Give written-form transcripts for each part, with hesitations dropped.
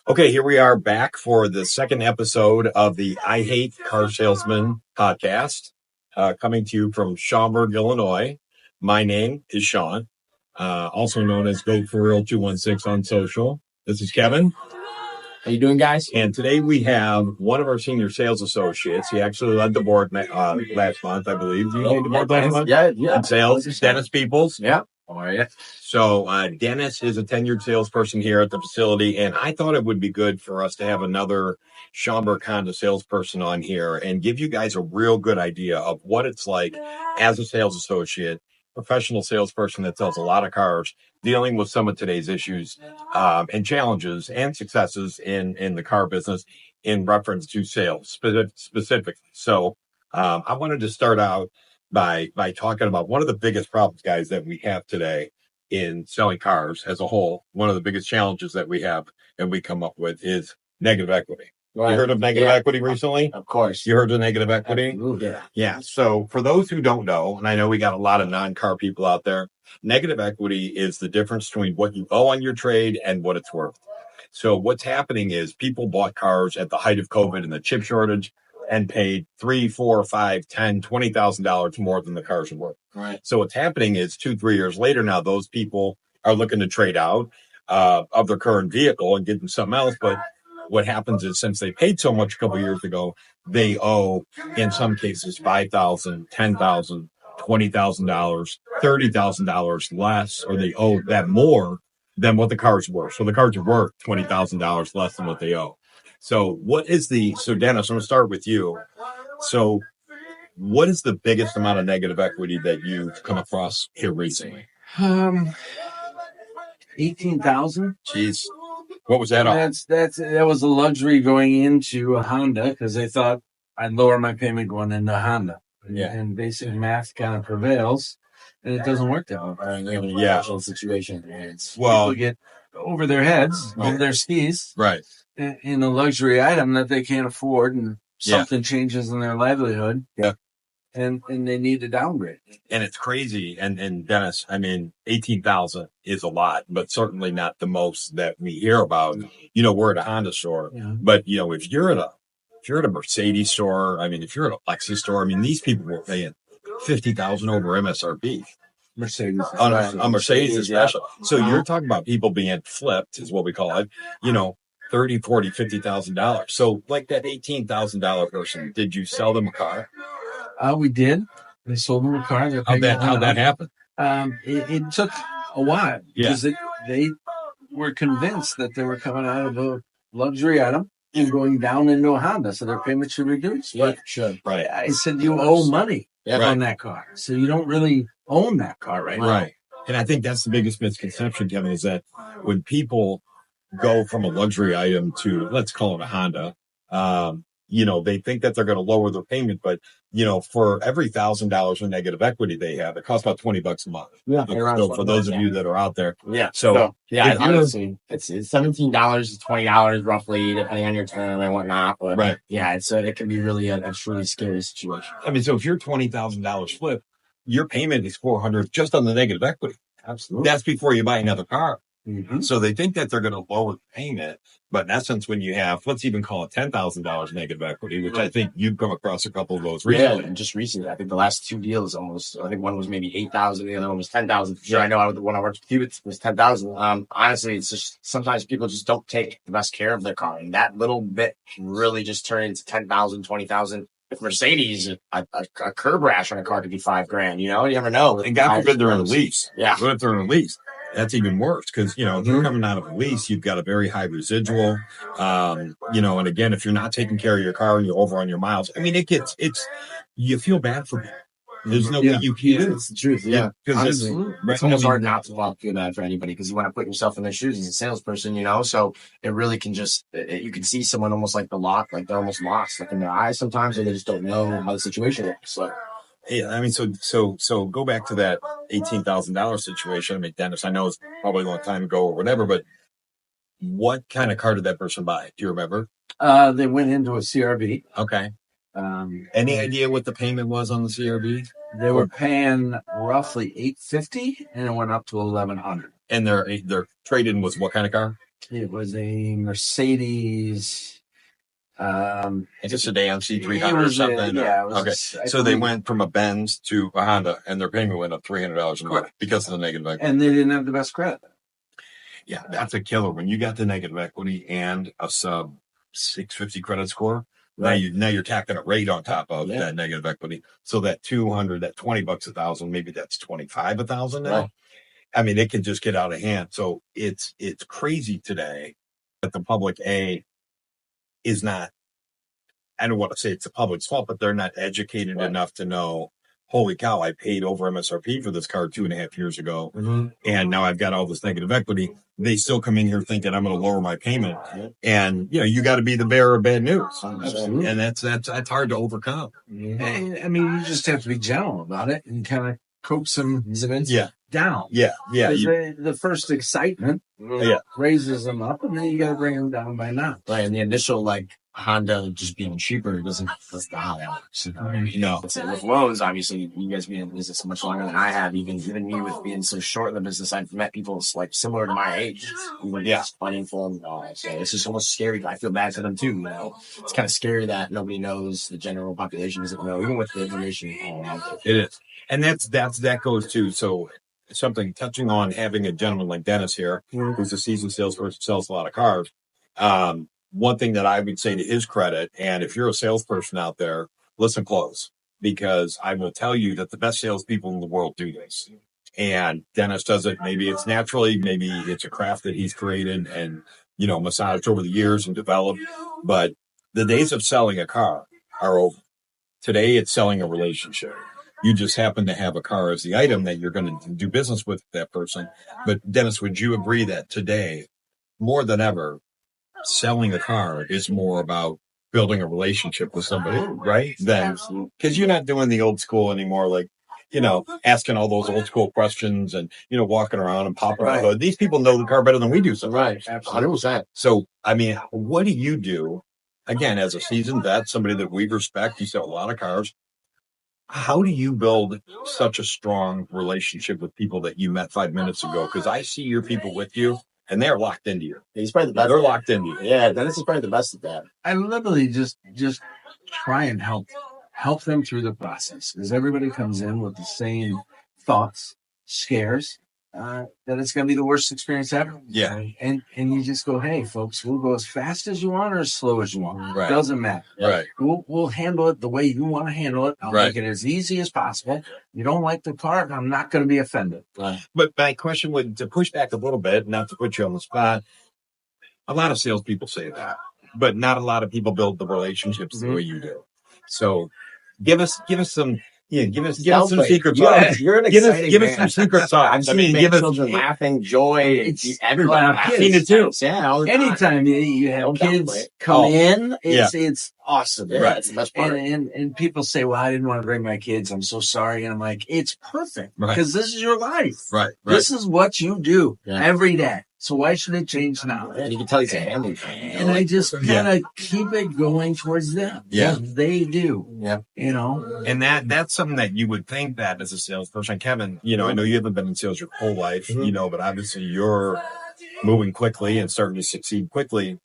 Okay, here we are back for the second episode of the I Hate Car Salesman podcast, coming to you from Schaumburg, Illinois. My name is Sean, also known as Go For Real 216 on social. This is Kevin. How you doing, guys? And today we have one of our senior sales associates. He actually led the board last month, I believe. You lead the board last month? Yeah. In sales, Dennis Peoplis. Yeah. How are you? So Dennis is a tenured salesperson here at the facility, and I thought it would be good for us to have another Schaumburg Honda salesperson on here and give you guys a real good idea of what it's like as a sales associate, professional salesperson that sells a lot of cars, dealing with some of today's issues and challenges and successes in the car business in reference to sales specifically. So I wanted to start out by talking about one of the biggest problems, guys, that we have today in selling cars as a whole. One of the biggest challenges that we have and we come up with is negative equity. Right. You heard of negative equity recently? Of course. You heard of negative equity? Absolutely. Yeah. So for those who don't know, and I know we got a lot of non-car people out there, negative equity is the difference between what you owe on your trade and what it's worth. So what's happening is people bought cars at the height of COVID and the chip shortage and paid $3, $4, $5, $10, $20,000 more than the cars are worth. Right. So what's happening is 2-3 years later now, those people are looking to trade out of their current vehicle and get them something else. But what happens is since they paid so much a couple of years ago, they owe in some cases $5,000, $10,000, $20,000, $30,000 less, or they owe that more than what the car's worth. So the cars are worth $20,000 less than what they owe. So so Dennis, I'm going to start with you. So what is the biggest amount of negative equity that you've come across here recently? 18,000. Jeez. What was that on? That was a luxury going into a Honda because they thought I'd lower my payment going into a Honda. Yeah. And basic math kind of prevails, and it doesn't work that way. Yeah. Situation. People get over their heads, over their skis. Right. In a luxury item that they can't afford, and something changes in their livelihood. Yeah. And they need to downgrade. And it's crazy. And Dennis, I mean, 18,000 is a lot, but certainly not the most that we hear about. You know, we're at a Honda store, but you know, if you're at a Mercedes store, I mean, if you're at a Lexus store, I mean, these people were paying 50,000 over MSRP. Mercedes. On Mercedes especially. So you're talking about people being flipped is what we call it, you know, $30,000, $40,000, $50,000. So like that $18,000 person, did you sell them a car? We did. They sold them a car. How'd that happen? It took a while because they were convinced that they were coming out of a luxury item and going down into a Honda, so their payment should reduce. Yeah, should. Right. I said you owe money on that car, so you don't really own that car right now. Right. And I think that's the biggest misconception, Kevin, is that when people go from a luxury item to, let's call it a Honda, you know, they think that they're going to lower their payment, but you know, for every $1,000 in negative equity they have, it costs about $20 a month. Yeah. So for those of you that are out there, honestly, it's $17 to $20 roughly, depending on your term and whatnot. But it can be really a truly scary situation. I mean, so if you're $20,000 flip, your payment is $400 just on the negative equity. Absolutely. That's before you buy another car. Mm-hmm. So they think that they're going to lower the payment, but in essence, when you have, let's even call it $10,000 negative equity, which I think you've come across a couple of those recently. Yeah, and just recently, I think the last two deals almost. I think one was maybe 8,000, the other one was 10,000. Sure, I know the one I worked with you was 10,000. Honestly, it's just sometimes people just don't take the best care of their car, and that little bit can really just turn into 10,000, 20,000. If Mercedes, a curb rash on a car could be $5,000. You know, you never know. And God forbid they're in a lease. Yeah, what if they're in a lease? That's even worse because, you know, if you're coming out of a lease, you've got a very high residual, you know, and again, if you're not taking care of your car and you're over on your miles, I mean, you feel bad for people. There's no way you can do it. It's the truth. Yeah. Honestly, it's almost hard not to feel bad for anybody because you want to put yourself in their shoes as a salesperson, you know, so it really can you can see someone almost like like they're almost lost, like in their eyes sometimes, or they just don't know how the situation works. So. Yeah, I mean, so go back to that $18,000 situation. I mean, Dennis, I know it's probably a long time ago or whatever, but what kind of car did that person buy? Do you remember? They went into a CRV. Okay. Any idea what the payment was on the CRV? They were paying roughly $850, and it went up to $1,100. And their trade-in was what kind of car? It was a Mercedes. It's just a damn C300 It or was something. yeah. It was Okay. So they went from a Benz to a Honda, and their payment went up $300 a month because of the negative equity. and they didn't have the best credit. Yeah, that's a killer. When you got the negative equity and a sub 650 credit score, Right. now you're tacking a rate on top of that negative equity. So that 200, that $20 a thousand, maybe that's 25 a thousand now. Right. I mean, it can just get out of hand. So it's crazy today that the public is not, I don't want to say it's the public's fault, but they're not educated enough to know, holy cow, I paid over MSRP for this car 2.5 years ago. And now I've got all this negative equity. They still come in here thinking I'm going to lower my payment. And, you got to be the bearer of bad news. Absolutely. And that's hard to overcome. And, I mean, you just have to be gentle about it and kind of coax them down. Yeah. The first excitement raises them up, and then you got to bring them down by now. Right. And the initial, Honda just being cheaper that's not how that works. No. With loans, obviously, you guys being in business much longer than I have, even me with being so short in the business, I've met people similar to my age who were just funding for them. So it's just almost scary. I feel bad for them too. It's kind of scary that nobody knows, the general population doesn't know, even with the information. It is. And that goes to, so something touching on having a gentleman like Dennis here, who's a seasoned salesperson, sells a lot of cars. One thing that I would say to his credit, and if you're a salesperson out there, listen close, because I will tell you that the best salespeople in the world do this. And Dennis does it. Maybe it's naturally, maybe it's a craft that he's created and, massaged over the years and developed. But the days of selling a car are over. Today, it's selling a relationship. You just happen to have a car as the item that you're going to do business with that person. But Dennis, would you agree that today, more than ever, selling a car is more about building a relationship with somebody, right? Because you're not doing the old school anymore, asking all those old school questions and, walking around and popping the hood. These people know the car better than we do. So, right. Absolutely. 100%. So, I mean, what do you do? Again, as a seasoned vet, somebody that we respect, you sell a lot of cars. How do you build such a strong relationship with people that you met 5 minutes ago? Because I see your people with you, and they're locked into you. He's probably the best. They're locked into you. Yeah, Dennis is probably the best at that. I literally just try and help them through the process, because everybody comes in with the same thoughts, scares, that it's going to be the worst experience ever. Yeah. And you just go, hey, folks, we'll go as fast as you want or as slow as you want. Right. Doesn't matter. Right. We'll handle it the way you want to handle it. I'll make it as easy as possible. You don't like the car, I'm not going to be offended. Right. But my question would, to push back a little bit, not to put you on the spot, a lot of salespeople say that, but not a lot of people build the relationships the way you do. So give us some. Yeah, give us some secret sauce. You're an exciting give us some secret sauce. I've seen children laughing, joy. Everybody. I've seen it too. Yeah. Anytime you have kids come in, it's awesome. Yeah, right. It's the best part. And people say, well, I didn't want to bring my kids. I'm so sorry. And I'm like, it's perfect because this is your life. Right. This is what you do every day. So why should it change now? Yeah, you can tell he's a family. And I just kind of keep it going towards them. Yeah. They do. Yeah. And that's something that you would think that as a salesperson. Kevin, I know you haven't been in sales your whole life, but obviously you're moving quickly and starting to succeed quickly.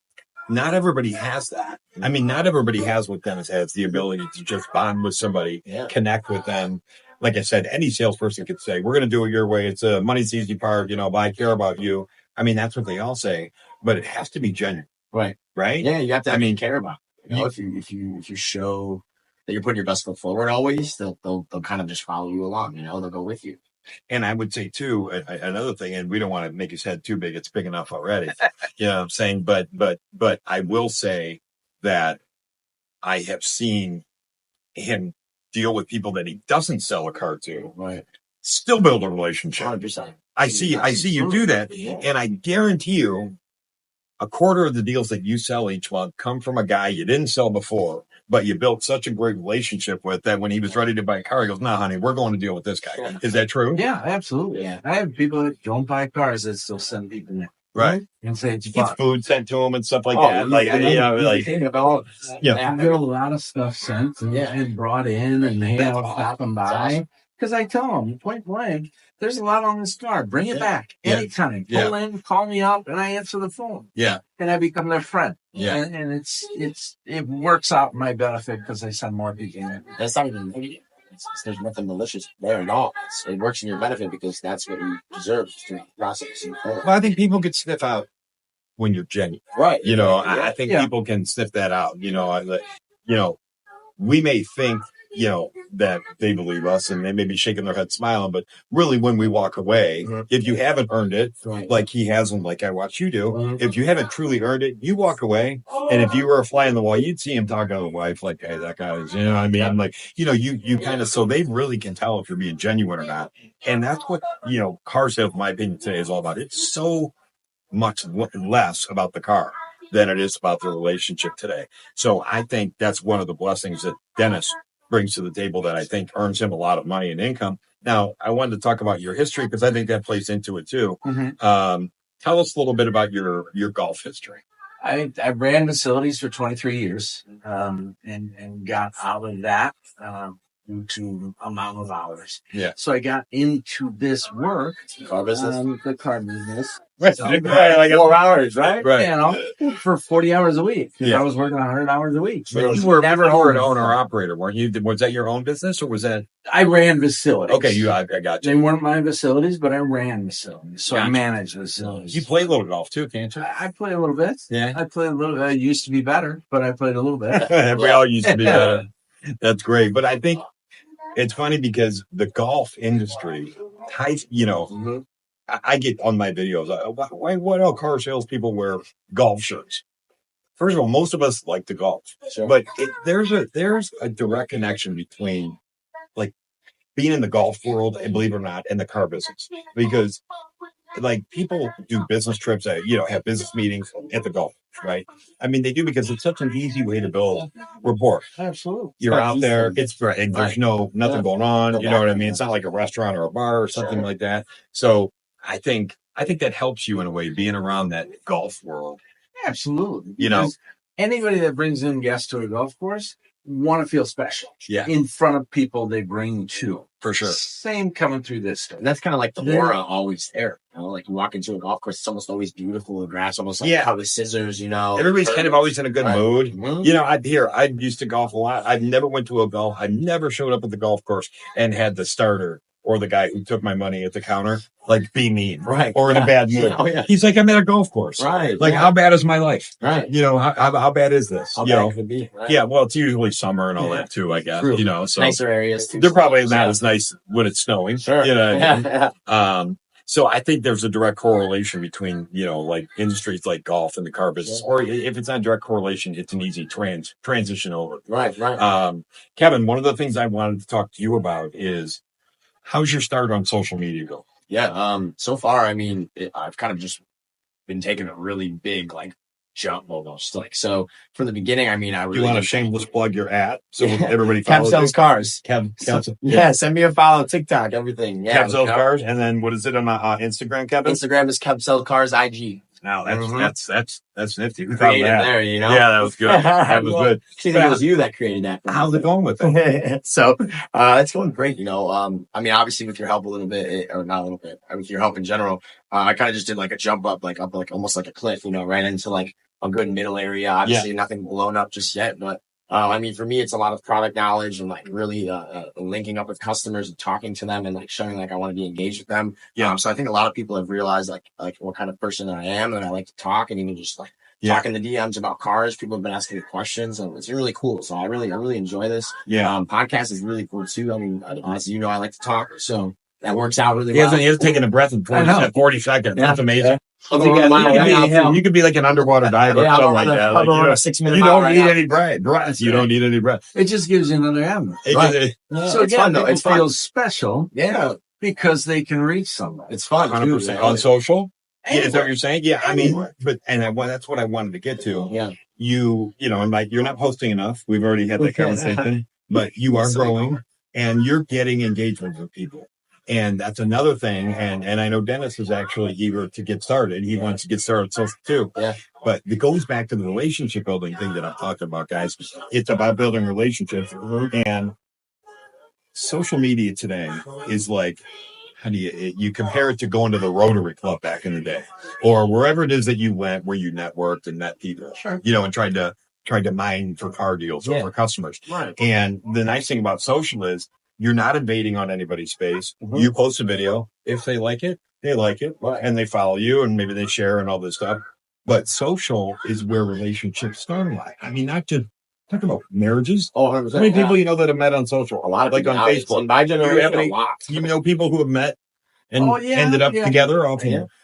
Not everybody has that. I mean, not everybody has what Dennis has, the ability to just bond with somebody, connect with them. Like I said, any salesperson could say, we're going to do it your way. It's money's the easy part, but I care about you. I mean, that's what they all say, but it has to be genuine. Right. Right? Yeah, you have to care about it. If you show that you're putting your best foot forward always, they'll kind of just follow you along, they'll go with you. And I would say too, another thing, and we don't want to make his head too big. It's big enough already. You know what I'm saying? But I will say that I have seen him deal with people that he doesn't sell a car to. Right. Still build a relationship. 100%. I see you do that. Yeah. And I guarantee you, a quarter of the deals that you sell each month come from a guy you didn't sell before, but you built such a great relationship with that when he was ready to buy a car, he goes, "No, honey, we're going to deal with this guy." Is that true? Yeah, absolutely. Yeah. I have people that don't buy cars that still send people in. Right. And say it's Gets food sent to him and stuff like that. You get a lot of stuff sent and brought in and they have stopping by. Because I tell them point blank, there's a lot on this car. Bring it back anytime. Pull in, call me up, and I answer the phone. Yeah. And I become their friend. Yeah. And it works out in my benefit because I send more people in. That's not even negative. There's nothing malicious there at all. It works in your benefit because that's what you deserve to process. Well, I think people could sniff out when you're genuine. Right. You know, I think people can sniff that out. You know, we may think, that they believe us and they may be shaking their head smiling, but really when we walk away, if you haven't earned it, like he hasn't, like I watch you do, if you haven't truly earned it, you walk away. And if you were a fly on the wall, you'd see him talking to the wife like, hey, that guy is, you know what I mean? I'm like, you kind of, so they really can tell if you're being genuine or not. And that's what, car sales, in my opinion, today is all about. It's so much less about the car than it is about the relationship today. So I think that's one of the blessings that Dennis brings to the table that I think earns him a lot of money and income. Now, I wanted to talk about your history because I think that plays into it too. Tell us a little bit about your golf history. I ran facilities for 23 years and got out of that due to amount of hours. Yeah. So I got into this work, Car business? the car business. Right. So, like 4 hours, right? Right. For 40 hours a week. Yeah. I was working 100 hours a week. But you were never an owner operator, weren't you? Was that your own business or was that? I ran facilities. Okay, I got you. They weren't my facilities, but I ran facilities. So I Gotcha. managed facilities. You play a little golf too, can't you? I play a little bit. Yeah. I played a little bit. I used to be better, but I played a little bit. We all used to be better. That's great. But I think it's funny because the golf industry, I get on my videos, why do car salespeople wear golf shirts? First of all, most of us like to golf, but there's a direct connection between like being in the golf world and, believe it or not, and the car business, because like people do business trips that have business meetings at the golf, right? I mean, they do because it's such an easy way to build rapport. Absolutely. You're out there, it's right. There's nothing going on. You know what I mean? It's not like a restaurant or a bar or something like that. So I think that helps you in a way, being around that golf world. Absolutely. Because anybody that brings in guests to a golf course want to feel special. Yeah. In front of people they bring to. For sure. Same coming through this stuff. And that's kind of like the aura always there. Like you walk into a golf course, it's almost always beautiful. The grass almost like cut with scissors, Everybody's kind of always in a good mood. Mm-hmm. I used to golf a lot. I never went to a golf. I never showed up at the golf course and had the starter or the guy who took my money at the counter, like, be mean. Right. Or in a bad mood. Oh, yeah. He's like, I'm at a golf course. Right. Like, how bad is my life? Right. How bad is this? How bad could it be? Right. Yeah, well, it's usually summer and all that too, I guess. True. So nicer areas too. they're probably not as nice when it's snowing. Sure. You know what I mean? So I think there's a direct correlation between, like industries like golf and the car business. Or if it's not a direct correlation, it's an easy transition over. Right. Kevin, one of the things I wanted to talk to you about is, how's your start on social media go? Yeah. So far, I mean, I've kind of just been taking a really big jump almost. So from the beginning, I mean, I really. You want to shameless plug your at so everybody follows Kev sells cars. Kev, send me a follow, TikTok, everything. Yeah, Kev sells cars, and then what is it on Instagram, Kevin? Instagram is Kev sells cars IG. Now that's nifty. Who created that? There, Yeah, that was good. That was good. I think it was you that created that. How's it going with it? So it's going great. I mean, obviously with your help a little bit, or not a little bit, with your help in general, I kind of just did a jump up, up almost like a cliff, right into a good middle area. Obviously nothing blown up just yet, but I mean, for me, it's a lot of product knowledge and really linking up with customers and talking to them and showing I want to be engaged with them. Yeah. So I think a lot of people have realized like what kind of person I am, and I like to talk and even just talk in the DMs about cars. People have been asking me questions, and it's really cool. So I really enjoy this. Yeah. Podcast is really cool too. I mean, as you know, I like to talk, so that works out really well. He hasn't taken a breath in 40 seconds. Yeah. That's amazing. You could be like an underwater diver or something like that. A 6 minute. You don't need any breath. You don't need any breath. It just gives you another avenue. So it's fun though. It feels special. Yeah. Because they can reach somebody. It's fun. 100% on social. Yeah, is that what you're saying? Yeah. I mean, that's what I wanted to get to. Yeah. You're not posting enough. We've already had that conversation, but you are growing and you're getting engagement with people. And that's another thing. And I know Dennis is actually eager to get started. He wants to get started social too. Yeah. But it goes back to the relationship building thing that I'm talking about, guys. It's about building relationships. And social media today is like, how do you compare it to going to the Rotary Club back in the day, or wherever it is that you went, where you networked and met people, and tried to mine for car deals or for customers. Right. And the nice thing about social is you're not invading on anybody's space. You post a video. If they like it, and they follow you, and maybe they share and all this stuff. But social is where relationships start. I mean, not just talk about marriages. Oh, 100%. How many people you know that have met on social? A lot of like people on Facebook. In my generation, a lot. You know people who have met and ended up together off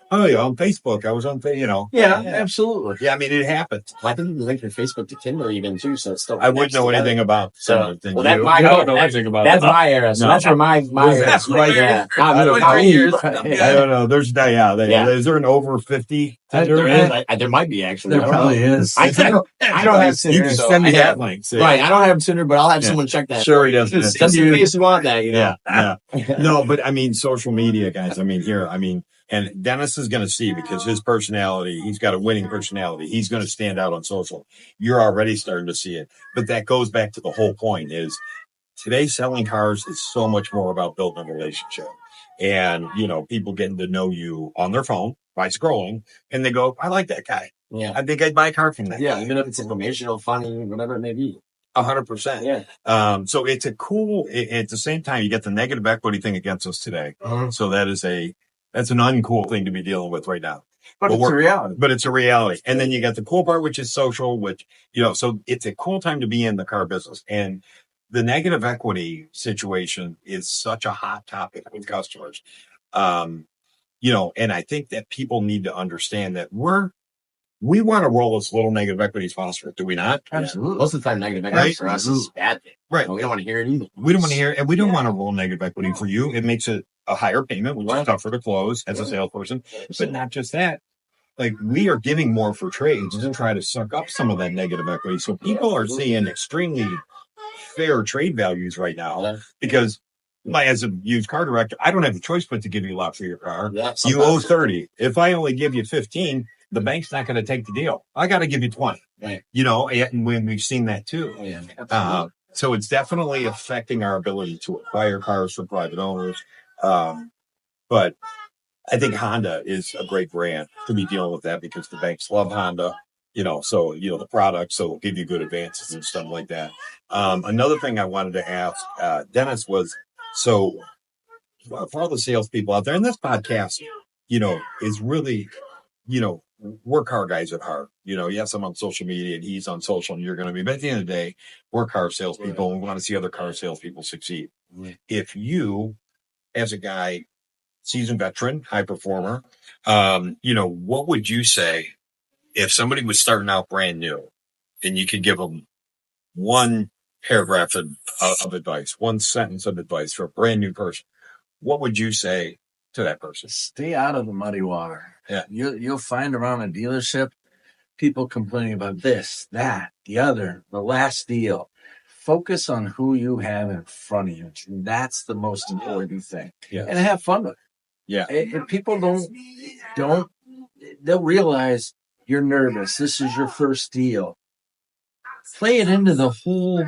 on Facebook. I was on Facebook, absolutely. Yeah, I mean, it happens. Well, I think you linked your Facebook to Tinder even too, so it's still. I wouldn't know anything about So, Tinder. well, that's my I don't know anything about that's that. my era. So that's where my era. That's right. Yeah. I don't know. I don't know. There's is there an over 50 Tinder? There might be actually. There probably is. I don't have Tinder. You can send me that link. Right. I don't have Tinder, but I'll have someone check that. Sure, he does. Just in case you want that, Yeah. No, but I mean, social media, guys. I mean, and Dennis is going to see, because his personality, he's got a winning personality. He's going to stand out on social. You're already starting to see it. But that goes back to the whole point is today selling cars is so much more about building a relationship. And, people getting to know you on their phone by scrolling, and they go, I like that guy. Yeah. I think I'd buy a car from that guy. Even if it's informational, funny, whatever it may be. 100%. Yeah. So it's at the same time, you get the negative equity thing against us today. So that's an uncool thing to be dealing with right now. But it's a reality. But it's a reality. And then you got the cool part, which is social, which, so it's a cool time to be in the car business. And the negative equity situation is such a hot topic with customers. And I think that people need to understand that we want to roll as little negative equity as possible. Do we not? Absolutely. Most of the time, negative equity for us is a bad thing. Right. We don't want to hear it either. We don't want to hear it, and we don't want to roll negative equity for you. It makes it a higher payment, which is tougher to close as a salesperson. But not just that. Like, we are giving more for trades to try to suck up some of that negative equity. So people are seeing extremely fair trade values right now, because as a used car director, I don't have a choice but to give you a lot for your car. You owe 30. If I only give you 15, the bank's not going to take the deal. I got to give you 20. Right. And when we've seen that too. Oh, yeah. So it's definitely affecting our ability to acquire cars for private owners. But I think Honda is a great brand to be dealing with that, because the banks love Honda, so, the product, so it'll give you good advances and stuff like that. Another thing I wanted to ask, Dennis, was, so for all the salespeople out there, and this podcast, is really, we're car guys at heart. Yes, I'm on social media and he's on social, and you're going to be, but at the end of the day, we're car salespeople, and we want to see other car salespeople succeed. If you, as a guy, seasoned veteran, high performer, what would you say if somebody was starting out brand new, and you could give them one paragraph of advice, one sentence of advice for a brand new person? What would you say to that person? Stay out of the muddy water. Yeah. You'll find around a dealership people complaining about this, that, the other, the last deal. Focus on who you have in front of you. That's the most important thing. Yeah. And have fun with it. Yeah. If people they'll realize you're nervous. This is your first deal. Play it into the whole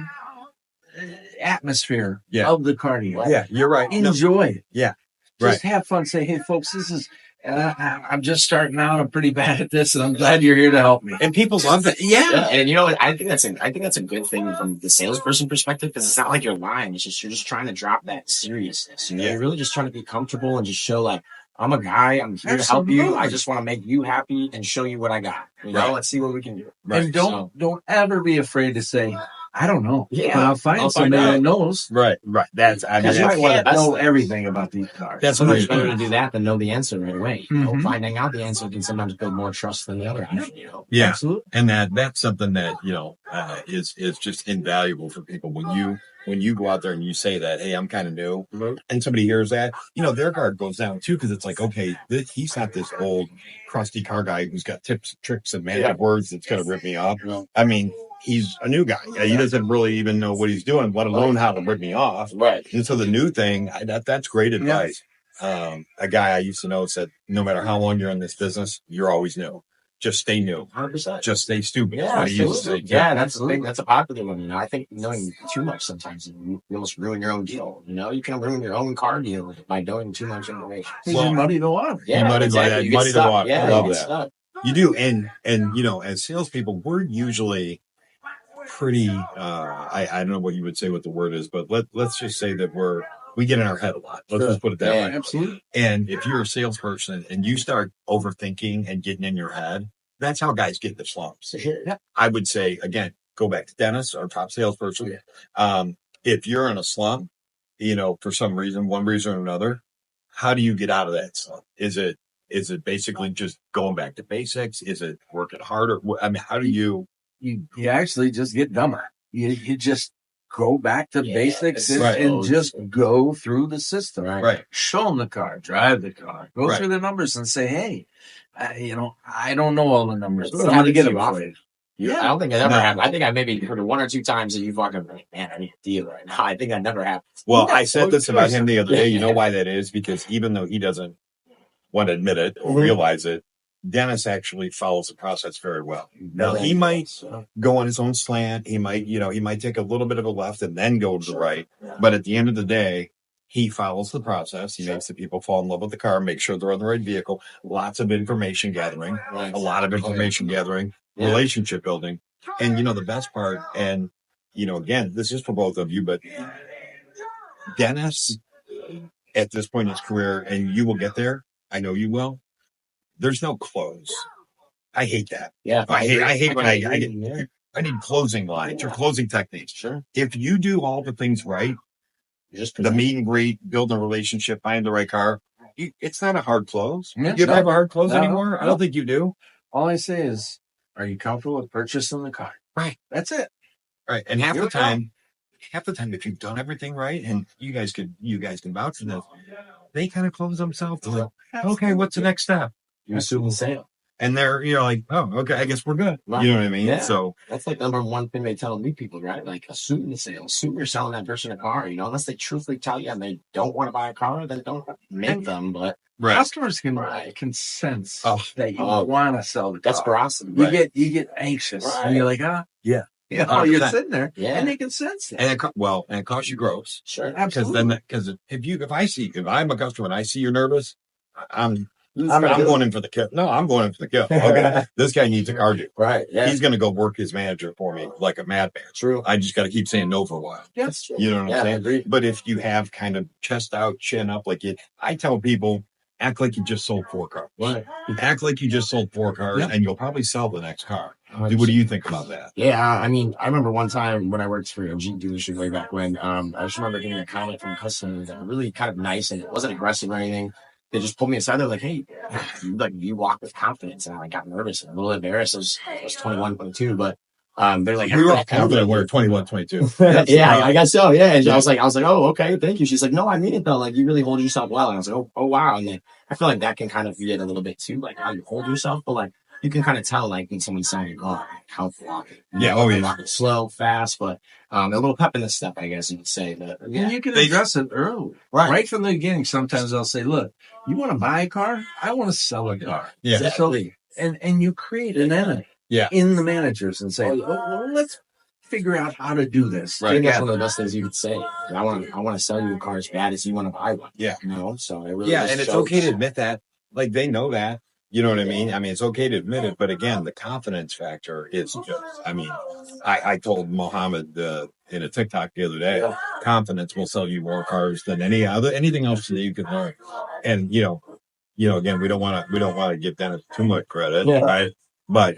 atmosphere of the car deal. Yeah, you're right. Enjoy it. Yeah. Just have fun. Say, hey, folks, this is, I'm just starting out. I'm pretty bad at this, and I'm glad you're here to help me. And people love it. Yeah. And I think that's a good thing from the salesperson perspective, because it's not like you're lying. It's just, you're just trying to drop that seriousness. You're really just trying to be comfortable and just show, like, I'm a guy. I'm here to help you. I just want to make you happy and show you what I got. Let's see what we can do. Right. And don't ever be afraid to say, I don't know. Yeah. But I'll find somebody that knows. Right. Because you can't know everything about these cars. That's much better to do that than know the answer right away. Finding out the answer can sometimes build more trust than the other option. Yeah. Absolutely. And that's something that, is just invaluable for people. When you go out there and you say that, hey, I'm kind of new, and somebody hears that, their guard goes down too, because it's like, okay, he's not this old crusty car guy who's got tips, tricks, and magic words that's going to rip me off. I mean, he's a new guy. He doesn't really even know what he's doing, let alone how to rip me off. Right. And so the new thing, that's great advice. A guy I used to know said, no matter how long you're in this business, you're always new. just stay new. 100%. Just stay stupid. Yeah, What he used to say. yeah, that's the thing. That's a popular one. You know, I think knowing too much sometimes you almost ruin your own deal. You know, you can ruin your own car deal by knowing too much information. Well, you muddy the water. Yeah, muddy exactly. You get muddy the stuck. water. Yeah, I love you get that. stuck. You do, and you know, as salespeople, we're usually pretty. I don't know what you would say what the word is, but let's just say that we get in our head a lot. Let's just put it that way. Absolutely. And if you're a salesperson and you start overthinking and getting in your head, that's how guys get the slumps. Yeah. I would say, again, go back to Dennis, our top salesperson. If you're in a slump, you know, for some reason, one reason or another, how do you get out of that slump? Is it basically just going back to basics? Is it working harder? I mean, how do you actually just get dumber. You just go back to basics Right. and just go through the system. right? Show them the car, drive the car, go Right. through the numbers and say, hey, you know, I don't know all the numbers, but It's I'm going to get happened them to you for you. I don't think it ever happened. I think I maybe heard it one or two times that you fucking like, man, I need a deal right now. I think that never happened. Well, Yeah, I said this about him the other day. You know Yeah. why that is? Because even though he doesn't want to admit it or realize it, Dennis actually follows the process very well. Now, he might go on his own slant. He might, you know, he might take a little bit of a left and then go to the right. But at the end of the day, he follows the process. He makes the people fall in love with the car, make sure they're on the right vehicle. Lots of information gathering, a lot of information gathering, relationship building. And, you know, the best part, and, you know, again, this is for both of you, but Dennis, at this point in his career, and you will get there, I know you will, there's no close. I hate that. Yeah. I hate when I need closing lines or closing techniques. Sure. If you do all the things right, Just the meet and greet, building a relationship, buying the right car, it's not a hard close. Yeah, You ever have a hard close no, anymore? no. I don't think you do. All I say is, are you comfortable with purchasing the car? Right. That's it. Right. And half the time, if you've done everything right, and you guys can vouch for this, they kind of close themselves. They're like, okay, what's the next step? You assume the sale. And they're, you know, like, oh, okay, I guess we're good. Right. You know what I mean? Yeah. So that's like number one thing they tell new people, right? Like assume the sale. Assume you're selling that person a car, you know, unless they truthfully tell you and they don't want to buy a car, then don't make them. But customers can sense that you want to sell the car. that's veracity. You get anxious. And you're like, yeah. You know, you're sitting there and they can sense that. And it costs you gross. Sure. Absolutely. Because if I'm a customer and I see you're nervous, I'm going in for the kill. No, I'm going in for the kill. Okay. This guy needs a car deal. Right. Yeah. He's going to go work his manager for me like a madman. True. I just got to keep saying no for a while. Yeah. That's true. You know what I'm saying? Agreed. But if you have kind of chest out, chin up, I tell people, act like you just sold 4 cars. Right. Act like you just sold 4 cars, and you'll probably sell the next car. 100%. What do you think about that? Yeah, I mean, I remember one time when I worked for a Jeep dealership way back when, I just remember getting a comment from a customer that were really kind of nice and it wasn't aggressive or anything. They just pulled me aside. They're like, hey, you walk with confidence. And I got nervous and a little embarrassed. I was 21, 22, but they're like, we were all confident we're 21, 22. Yeah, I guess so. Yeah. And I was like, oh, okay, thank you. She's like, no, I mean it though. Like, you really hold yourself well. And I was like, oh, wow. And then I feel like that can kind of get a little bit too, like how you hold yourself, but like, you can kind of tell, like, when someone's selling your car, how to walk it. Yeah, walk it slow, fast, but a little pep in the step, I guess you would say. That, And you can address it early. Right from the beginning. Sometimes I'll say, look, you want to buy a car? I want to sell a car. Yeah. Exactly. And you create an enemy in the managers and say, well, let's figure out how to do this. I think that's one of the best things you could say. I want to sell you a car as bad as you want to buy one. Yeah. You know, so it really and it's okay to admit that. Like, they know that. You know what I mean? I mean, it's okay to admit it, but again, the confidence factor is just, I mean, I told Mohammed in a TikTok the other day, confidence will sell you more cars than anything else that you can learn. And, you know, again, we don't want to give Dennis too much credit, right? But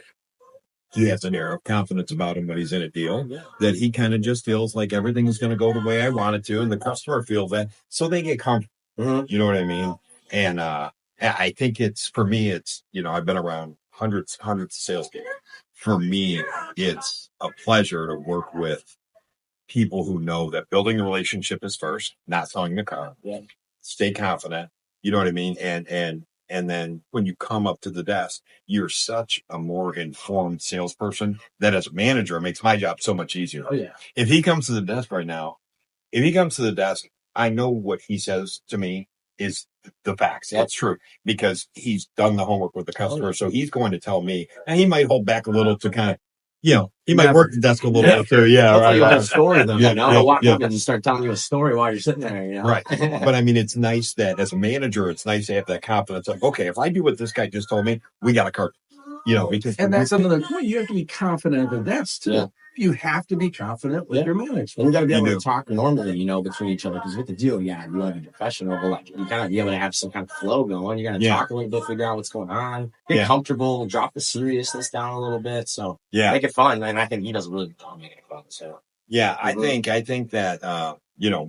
he has an air of confidence about him when he's in a deal that he kind of just feels like everything is going to go the way I want it to. And the customer feels that. So they get comfortable. Mm-hmm. You know what I mean? And, I think for me, you know, I've been around hundreds of sales people. For me, it's a pleasure to work with people who know that building a relationship is first, not selling the car. Yeah. Stay confident. You know what I mean? And then when you come up to the desk, you're such a more informed salesperson that as a manager, it makes my job so much easier. Oh, yeah. If he comes to the desk right now, I know what he says to me is the facts. That's true because he's done the homework with the customer. So he's going to tell me, and he might hold back a little to kind of, he might work the desk a little bit too. Yeah. Hopefully you'll Right. have a story though, He'll walk up and start telling you a story while you're sitting there, Right. But I mean, it's nice that as a manager, it's nice to have that confidence. Like, okay, if I do what this guy just told me, we got a cart. Because and that's another point. You have to be confident in that too. Yeah. You have to be confident with your management. And you got to be able to talk normally, between each other. Because with the deal, you want to be professional, but like you got to be able to have some kind of flow going. You got to talk a little bit, figure out what's going on, get comfortable, drop the seriousness down a little bit. So make it fun. And I think he does a really good job making it fun. So I think that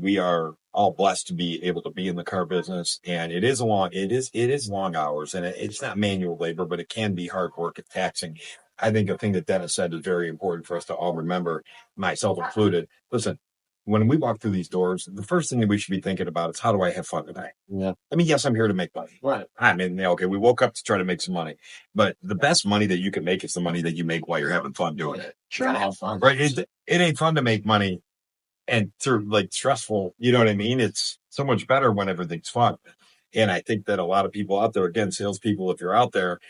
we are all blessed to be able to be in the car business, and it is long hours, and it's not manual labor, but it can be hard work and taxing. I think a thing that Dennis said is very important for us to all remember, myself included. Listen, when we walk through these doors, the first thing that we should be thinking about is how do I have fun today? Yeah. I mean, yes, I'm here to make money. Right. I mean, okay, we woke up to try to make some money, but the best money that you can make is the money that you make while you're having fun doing it. Sure. You gotta have fun. Right. It ain't fun to make money and through like stressful, you know what I mean? It's so much better when everything's fun. And I think that a lot of people out there, again, salespeople, if you're out there,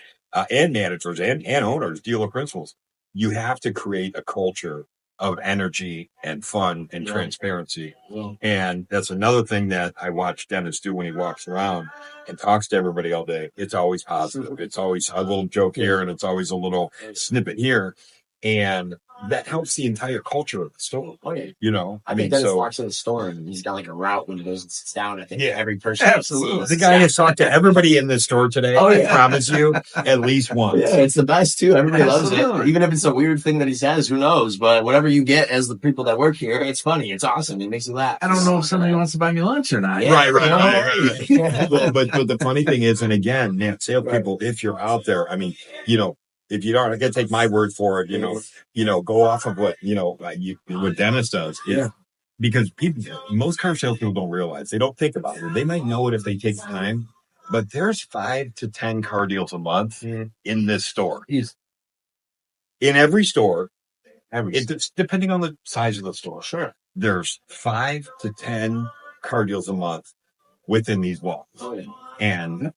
and managers and owners, dealer principals, you have to create a culture of energy and fun and transparency. Yeah. And that's another thing that I watch Dennis do when he walks around and talks to everybody all day. It's always positive. It's always a little joke here and it's always a little snippet here. And that helps the entire culture of the store. Oh, yeah. I think Dennis walks in the store and he's got like a route when he goes and sits down. I think every person. Absolutely. The guy has talked to everybody in this store today. Oh, yeah. I promise you, at least once. Yeah, it's the best too. Everybody loves it. Even if it's a weird thing that he says, who knows? But whatever you get as the people that work here, it's funny. It's awesome. It makes you laugh. I don't know if somebody wants to buy me lunch or not. Yeah, right. But the funny thing is, and again, salespeople, if you're out there, I mean, if you don't, I gotta take my word for it. Go off of what what Dennis does. Yeah, because most car salespeople don't realize, they don't think about it. They might know it if they take time, but there's 5 to 10 car deals a month in this store. In every store, it's depending on the size of the store. Sure, there's 5 to 10 car deals a month within these walls. Oh yeah, and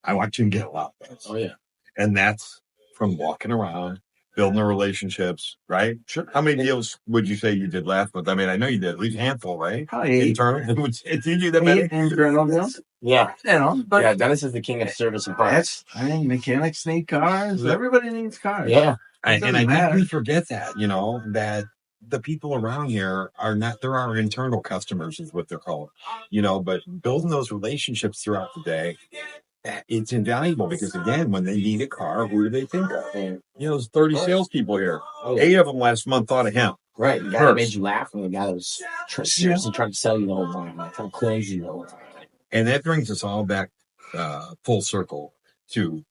I watch him get a lot of those. Oh yeah, and that's from walking around, building the relationships, right? Sure. How many deals would you say you did last month? I mean, I know you did at least a handful, right? Probably 8. Internal. Did you do that many? 8 internal deals. Yeah. But Dennis is the king of service and parts. I mean, mechanics need cars. Yeah. Everybody needs cars. Yeah. And I think we forget that, that the people around here are not, there are internal customers is what they're called, but building those relationships throughout the day, it's invaluable because, again, when they need a car, who do they think of? There's 30 salespeople here. 8 of them last month thought of him. Right. The guy that made you laugh and the guy that was seriously trying to sell you the whole time, trying to close you the whole time. And that brings us all back full circle to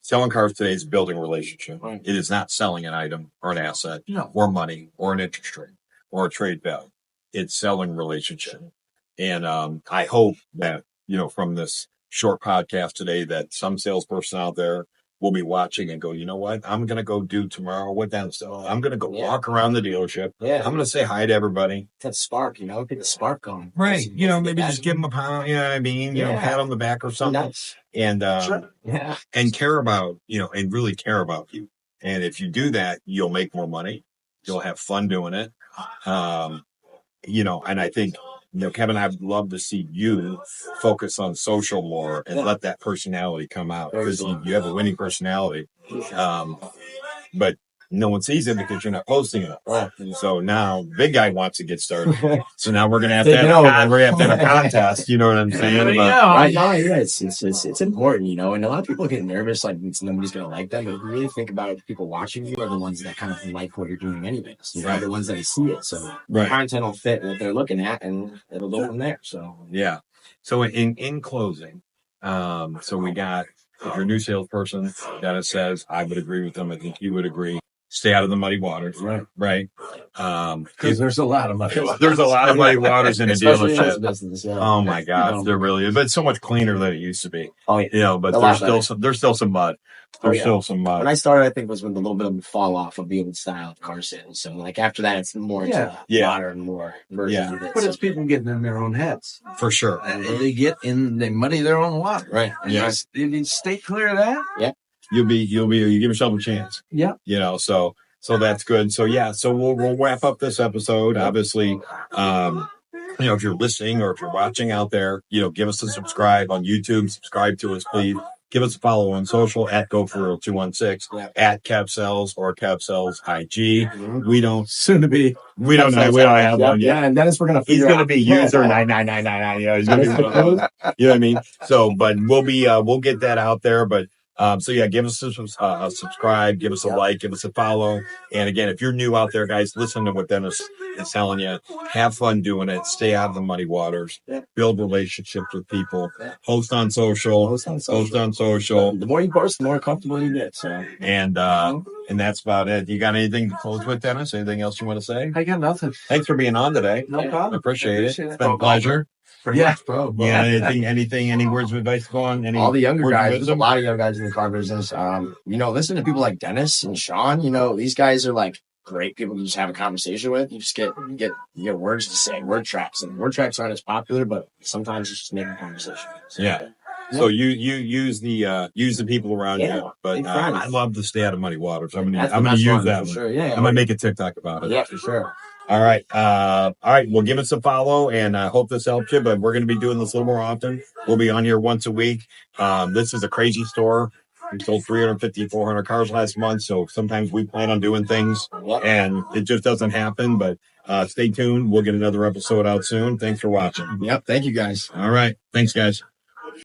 selling cars today is building a relationship. Right. It is not selling an item or an asset or money or an interest rate or a trade value. It's selling relationship. And I hope that, from this short podcast today, that some salesperson out there will be watching and go, you know what? I'm going to go do tomorrow what Dennis does. I'm going to go walk around the dealership. Yeah. I'm going to say hi to everybody. That spark, get the spark going. Right. Maybe just give them a pound, you know what I mean? Pat on the back or something. Nice. And, and care about, and really care about you. And if you do that, you'll make more money. You'll have fun doing it. And I think, Kevin, I'd love to see you focus on social more and let that personality come out, because you have a winning personality. But no one sees it because you're not posting it. Right. So now big guy wants to get started. So now we're going to have to have a contest. You know what I'm saying? It's important, and a lot of people get nervous, like nobody's going to like them. But if you really think about it, people watching you are the ones that kind of like what you're doing anyways. The ones that see it. So the content will fit what they're looking at and it'll go from there. So, yeah. So in closing, so we got, if you're a new salesperson, Dennis says, I would agree with them. I think you would agree. stay out of the muddy waters. Right. Because there's a lot of muddy waters. There's a lot of muddy waters in a Especially in this dealership. business, yeah. Oh my gosh, there really is. But it's so much cleaner than it used to be. Oh, yeah. But A there's lot still some mud. There's still some mud. When I started, I think was with a little bit of a fall off of being style of car sales. So like after that, it's more into modern, more versions of it. But it's people getting in their own heads. For sure. They muddy their own water. Right. And you stay clear of that. Yeah. You give yourself a chance. Yeah. So that's good. So we'll wrap up this episode. Obviously, if you're listening or if you're watching out there, give us a subscribe on YouTube. Subscribe to us, please. Give us a follow on social at GoForReal216, at CabSells or CabSells IG. We don't soon to be. We don't know. We don't have one yet. Yeah, and Dennis, we're gonna. He's gonna be user 99999. He's gonna be. You know what I mean? So, but we'll get that out there. But give us a subscribe, give us a like, give us a follow. And again, if you're new out there, guys, listen to what Dennis is telling you. Have fun doing it. Stay out of the muddy waters. Build relationships with people. Post on social. The more you post, the more comfortable you get. So and that's about it. You got anything to close with, Dennis? Anything else you want to say? I got nothing. Thanks for being on today. No problem. I appreciate it. It's been a pleasure. Much, bro. Yeah. Any words of advice go on? All the younger guys, there's a lot of young guys in the car business. Listen to people like Dennis and Sean. These guys are like great people to just have a conversation with. You just get words to say, word tracks, and word tracks aren't as popular, but sometimes it's just making conversation. So you use the people around you, but I love to stay out of muddy waters. I'm gonna use that. Sure. I'm gonna make a TikTok about it. Yeah, for sure. All right. Well, give us a follow, and I hope this helps you. But we're going to be doing this a little more often. We'll be on here once a week. This is a crazy store. We sold 350, 400 cars last month. So sometimes we plan on doing things, and it just doesn't happen. But stay tuned. We'll get another episode out soon. Thanks for watching. Yep. Thank you, guys. All right. Thanks, guys.